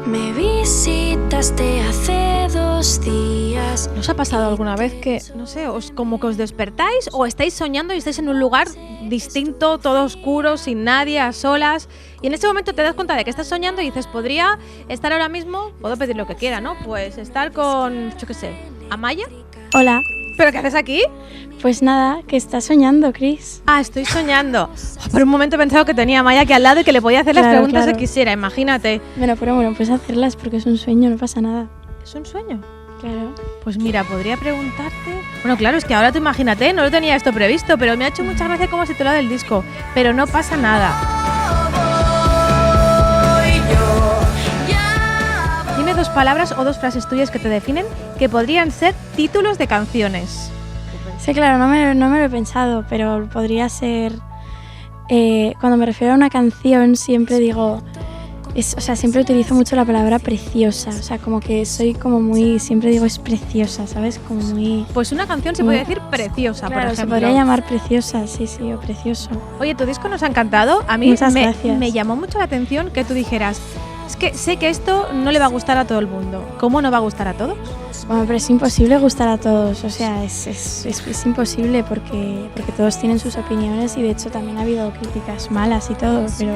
Me visitaste hace 2 días. ¿Nos ha pasado alguna vez que, no sé, como que os despertáis o estáis soñando y estáis en un lugar distinto, todo oscuro, sin nadie, a solas, y en ese momento te das cuenta de que estás soñando y dices, podría estar ahora mismo, puedo pedir lo que quiera, ¿no? Pues estar con, yo qué sé, Amaya. Hola. ¿Pero qué haces aquí? Pues nada, que estás soñando, Chris. Ah, estoy soñando. Por un momento he pensado que tenía a Amaya aquí al lado y que le podía hacer las preguntas que quisiera, imagínate. Bueno, puedes hacerlas porque es un sueño, no pasa nada. ¿Es un sueño? Claro. Pues mira, podría preguntarte... Bueno, claro, es que ahora tú imagínate, no lo tenía esto previsto, pero me ha hecho mucha gracia cómo has titulado el disco. Pero no pasa nada. Dime 2 palabras o 2 frases tuyas que te definen que podrían ser títulos de canciones. Sí, claro, no me lo he pensado, pero podría ser... cuando me refiero a una canción siempre digo... siempre utilizo mucho la palabra preciosa, o sea, como que soy como muy... Siempre digo es preciosa, ¿sabes? Como muy... Pues una canción se puede decir preciosa, claro, por ejemplo. Se podría llamar preciosa, sí, o precioso. Oye, tu disco nos ha encantado. A mí muchas gracias. Me llamó mucho la atención que tú dijeras, es que sé que esto no le va a gustar a todo el mundo. ¿Cómo no va a gustar a todos? Bueno, pero es imposible gustar a todos, o sea, es imposible porque todos tienen sus opiniones y de hecho también ha habido críticas malas y todo, pero...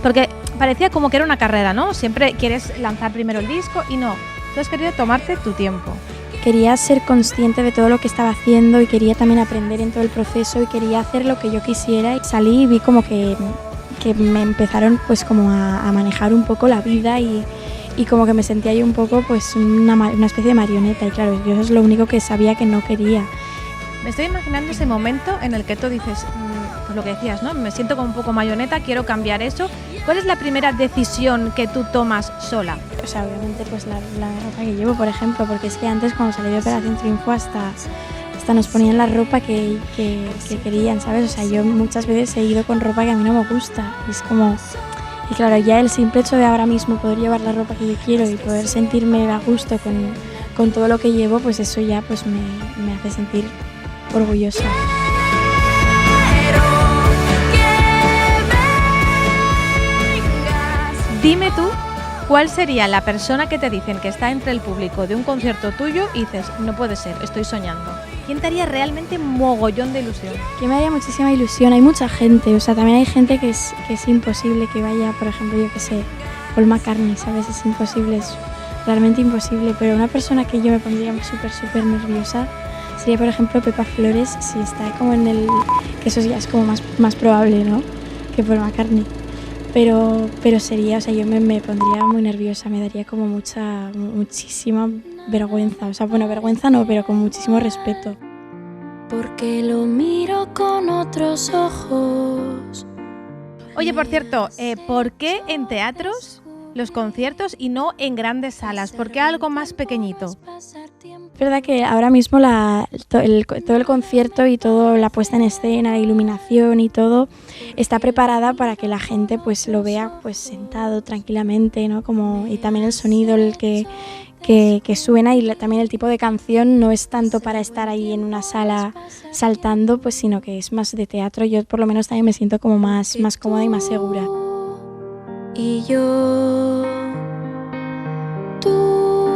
Porque parecía como que era una carrera, ¿no? Siempre quieres lanzar primero el disco y no. Tú has querido tomarte tu tiempo. Quería ser consciente de todo lo que estaba haciendo y quería también aprender en todo el proceso y quería hacer lo que yo quisiera. Y salí y vi como que me empezaron pues como a manejar un poco la vida y como que me sentía yo un poco pues una especie de marioneta. Y claro, yo eso es lo único que sabía que no quería. Me estoy imaginando ese momento en el que tú dices, pues lo que decías, ¿no? Me siento como un poco marioneta, quiero cambiar eso. ¿Cuál es la primera decisión que tú tomas sola? O sea, obviamente pues la ropa que llevo, por ejemplo, porque es que antes cuando salí de Operación Triunfo hasta nos ponían la ropa que querían, ¿sabes? O sea, yo muchas veces he ido con ropa que a mí no me gusta. Y es como... Y claro, ya el simple hecho de ahora mismo poder llevar la ropa que yo quiero y poder sentirme a gusto con todo lo que llevo, pues eso ya pues me hace sentir orgullosa. Dime tú, ¿cuál sería la persona que te dicen que está entre el público de un concierto tuyo y dices, no puede ser, estoy soñando? ¿Quién te haría realmente mogollón de ilusión? Que me haría muchísima ilusión. Hay mucha gente, o sea, también hay gente que es imposible que vaya, por ejemplo, yo que sé, Paul McCartney, ¿sabes? Es imposible, es realmente imposible, pero una persona que yo me pondría súper nerviosa sería, por ejemplo, Pepa Flores, si está como en el... que eso ya es como más probable, ¿no? Que Paul McCartney. Pero sería, o sea, yo me pondría muy nerviosa, me daría como muchísima vergüenza. O sea, bueno, vergüenza no, pero con muchísimo respeto. Porque lo miro con otros ojos. Oye, por cierto, ¿por qué en teatros los conciertos y no en grandes salas? ¿Por qué algo más pequeñito? Es verdad que ahora mismo todo el concierto y toda la puesta en escena, la iluminación y todo está preparada para que la gente pues lo vea pues sentado tranquilamente, ¿no? Y también el sonido el que suena y también el tipo de canción no es tanto para estar ahí en una sala saltando, pues sino que es más de teatro. Yo por lo menos también me siento como más cómoda y más segura. Y yo, tú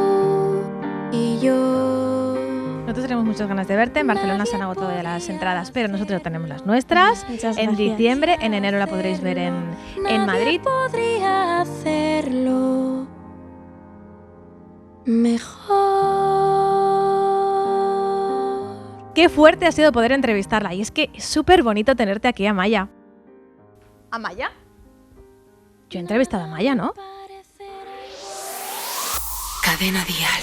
y yo. Nosotros tenemos muchas ganas de verte. En Barcelona se han agotado ya las entradas, pero nosotros tenemos las nuestras. Muchas en gracias. diciembre, en enero la podréis ver en Madrid. Podría hacerlo mejor. Qué fuerte ha sido poder entrevistarla. Y es que es súper bonito tenerte aquí, Amaya. ¿Amaya? Yo he entrevistado a Amaya, ¿no? Cadena Dial.